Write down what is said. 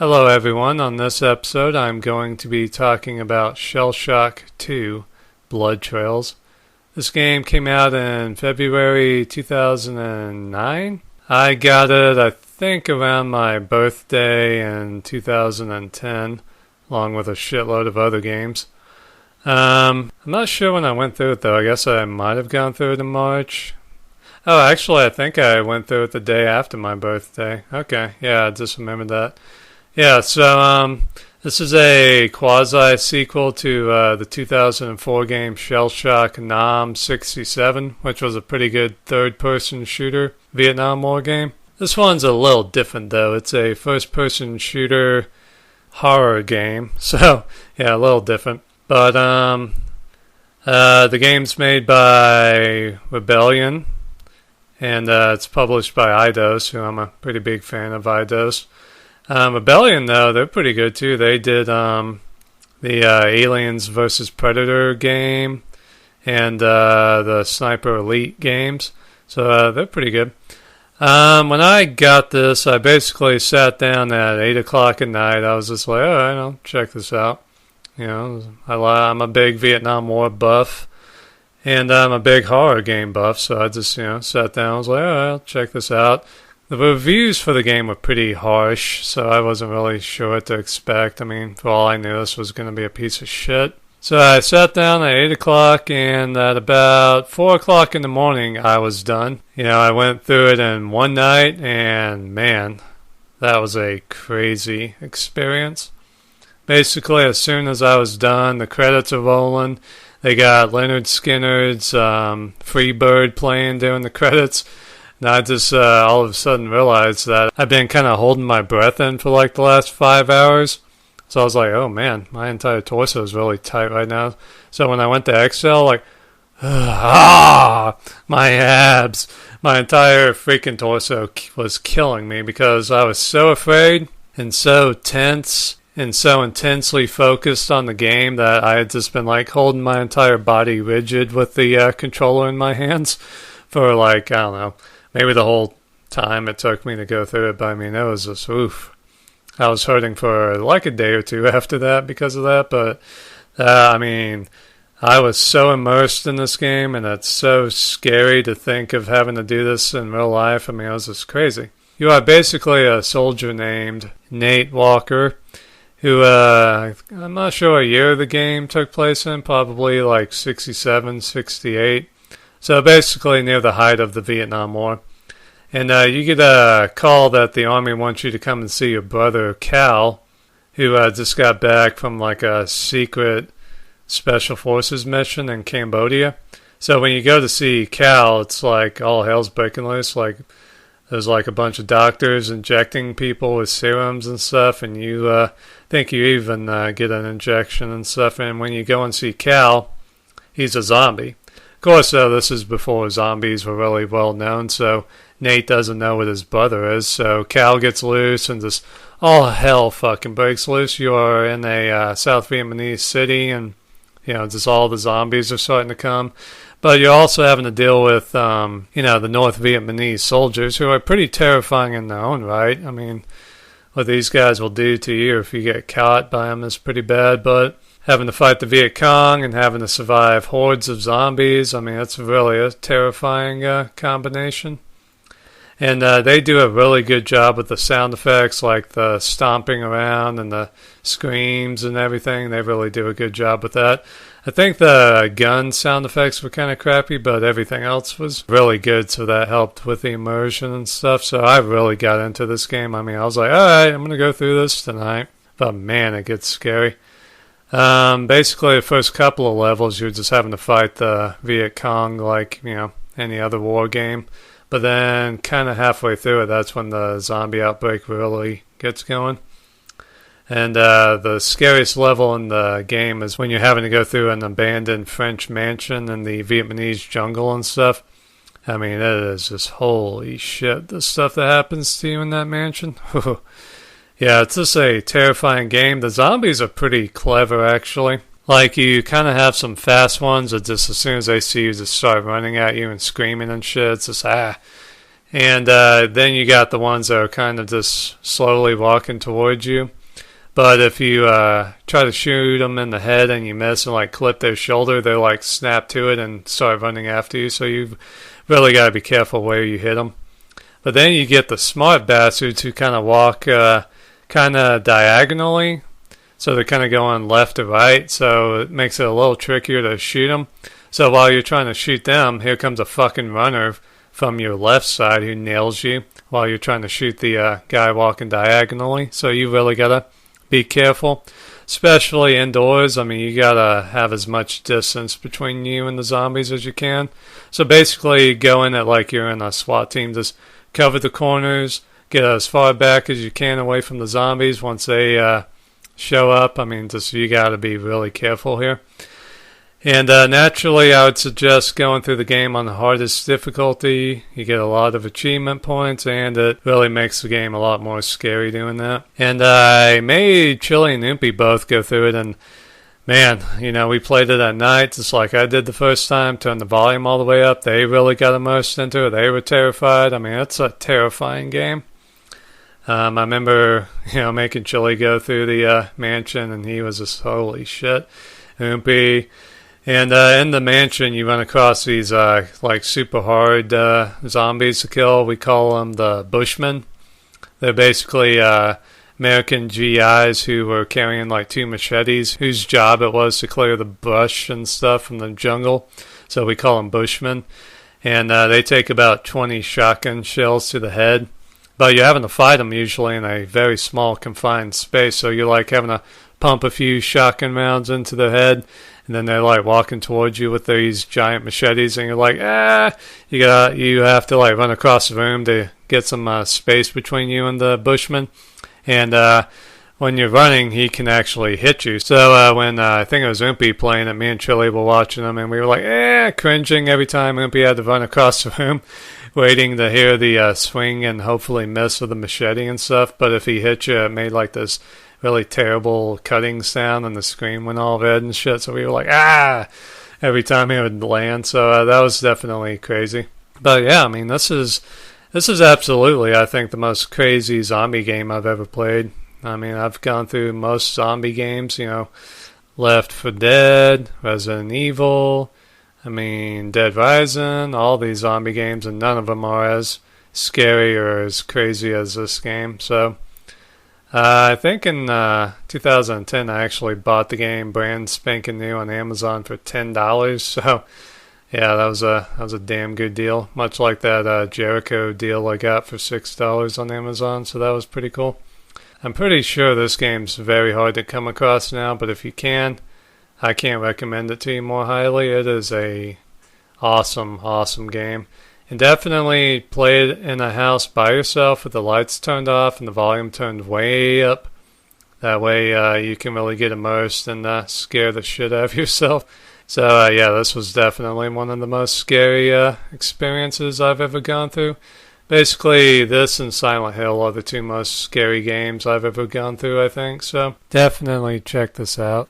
Hello everyone, on this episode I'm going to be talking about Shellshock 2, Blood Trails. This game came out in February 2009. I got it, I think, around my birthday in 2010, along with a shitload of other games. I'm not sure when I went through it though, I guess I might have gone through it in March. Oh, actually I think I went through it the day after my birthday. Okay, yeah, I just remembered that. Yeah, so this is a quasi-sequel to the 2004 game Shellshock Nam 67, which was a pretty good third-person shooter Vietnam War game. This one's a little different, though. It's a first-person shooter horror game, so yeah, a little different. But the game's made by Rebellion, and it's published by Eidos, who I'm a pretty big fan of Eidos. Rebellion, though, they're pretty good too. They did the Aliens vs. Predator game and the Sniper Elite games, so they're pretty good. When I got this, I basically sat down at 8 o'clock at night. I was just like, all right, I'll check this out. You know, I'm a big Vietnam War buff, and I'm a big horror game buff, so I just, sat down. I was like, all right, I'll check this out. The reviews for the game were pretty harsh, so I wasn't really sure what to expect. I mean, for all I knew, this was going to be a piece of shit. So I sat down at 8 o'clock, and at about 4 o'clock in the morning, I was done. I went through it in one night, and man, that was a crazy experience. Basically, as soon as I was done, the credits are rolling. They got Leonard Skinner's Free Bird playing during the credits. And I just all of a sudden realized that I've been kind of holding my breath in for like the last 5 hours. So I was like, oh man, my entire torso is really tight right now. So when I went to exhale, like, my abs, my entire freaking torso was killing me because I was so afraid and so tense and so intensely focused on the game that I had just been like holding my entire body rigid with the controller in my hands for like, I don't know, maybe the whole time it took me to go through it, but I mean, it was just, oof. I was hurting for like a day or two after that because of that, but I mean, I was so immersed in this game, and it's so scary to think of having to do this in real life. I mean, it was just crazy. You are basically a soldier named Nate Walker, who I'm not sure what year the game took place in, probably like 67, 68. So basically near the height of the Vietnam War. And you get a call that the Army wants you to come and see your brother, Cal, who just got back from like a secret Special Forces mission in Cambodia. So when you go to see Cal, it's like all hell's breaking loose. Like there's like a bunch of doctors injecting people with serums and stuff, and you think you even get an injection and stuff. And when you go and see Cal, he's a zombie. Of course, this is before zombies were really well known, so Nate doesn't know what his brother is. So Cal gets loose, and just all hell fucking breaks loose. You are in a South Vietnamese city, and just all the zombies are starting to come. But you're also having to deal with, the North Vietnamese soldiers, who are pretty terrifying in their own right. I mean, what these guys will do to you if you get caught by them is pretty bad, but having to fight the Viet Cong and having to survive hordes of zombies, I mean, that's really a terrifying combination. And they do a really good job with the sound effects, like the stomping around and the screams and everything. They really do a good job with that. I think the gun sound effects were kind of crappy, but everything else was really good, so that helped with the immersion and stuff. So I really got into this game. I mean, I was like, all right, I'm going to go through this tonight. But man, it gets scary. Basically, the first couple of levels, you're just having to fight the Viet Cong like, any other war game. But then kind of halfway through it, that's when the zombie outbreak really gets going. And the scariest level in the game is when you're having to go through an abandoned French mansion in the Vietnamese jungle and stuff. I mean, it is just holy shit, the stuff that happens to you in that mansion. Yeah, it's just a terrifying game. The zombies are pretty clever, actually. Like, you kind of have some fast ones that just as soon as they see you, just start running at you and screaming and shit. It's just, And then you got the ones that are kind of just slowly walking towards you. But if you try to shoot them in the head and you miss and like clip their shoulder, they like snap to it and start running after you. So you've really got to be careful where you hit them. But then you get the smart bastards who kind of walk kind of diagonally. So they're kind of going left to right. So it makes it a little trickier to shoot them. So while you're trying to shoot them, here comes a fucking runner from your left side who nails you while you're trying to shoot the guy walking diagonally. So you really got to be careful, especially indoors. I mean, you gotta have as much distance between you and the zombies as you can. So basically, go in it like you're in a SWAT team. Just cover the corners, get as far back as you can away from the zombies once they show up. I mean, just you gotta be really careful here. And naturally, I would suggest going through the game on the hardest difficulty. You get a lot of achievement points, and it really makes the game a lot more scary doing that. And I made Chili and Oopie both go through it, and man, you know, we played it at night, just like I did the first time, turned the volume all the way up. They really got immersed into it. They were terrified. I mean, it's a terrifying game. I remember, you know, making Chili go through the mansion, and he was just, holy shit. Oopie. And in the mansion, you run across these like super hard zombies to kill. We call them the Bushmen. They're basically American GIs who were carrying like 2 machetes, whose job it was to clear the brush and stuff from the jungle. So we call them Bushmen. And they take about 20 shotgun shells to the head. But you're having to fight them usually in a very small confined space. So you're like having to pump a few shotgun rounds into their head. And then they're like walking towards you with these giant machetes, and you're like, you have to like run across the room to get some space between you and the Bushman. And when you're running, he can actually hit you. So when I think it was Oopie playing it, me and Chili were watching him, and we were like, cringing every time Oopie had to run across the room, waiting to hear the swing and hopefully miss with the machete and stuff. But if he hit you, it made like this really terrible cutting sound, and the screen went all red and shit. So we were like, every time he would land. So that was definitely crazy. But yeah, I mean, this is absolutely, I think, the most crazy zombie game I've ever played. I mean, I've gone through most zombie games, you know, Left 4 Dead, Resident Evil, I mean, Dead Rising, all these zombie games, and none of them are as scary or as crazy as this game. So I think in 2010 I actually bought the game brand spanking new on Amazon for $10. So yeah, that was a damn good deal. Much like that Jericho deal I got for $6 on Amazon. So that was pretty cool. I'm pretty sure this game's very hard to come across now, but if you can, I can't recommend it to you more highly. It is a awesome game. And definitely play it in a house by yourself with the lights turned off and the volume turned way up. That way you can really get immersed and scare the shit out of yourself. So yeah, this was definitely one of the most scary experiences I've ever gone through. Basically, this and Silent Hill are the 2 most scary games I've ever gone through, I think. So definitely check this out.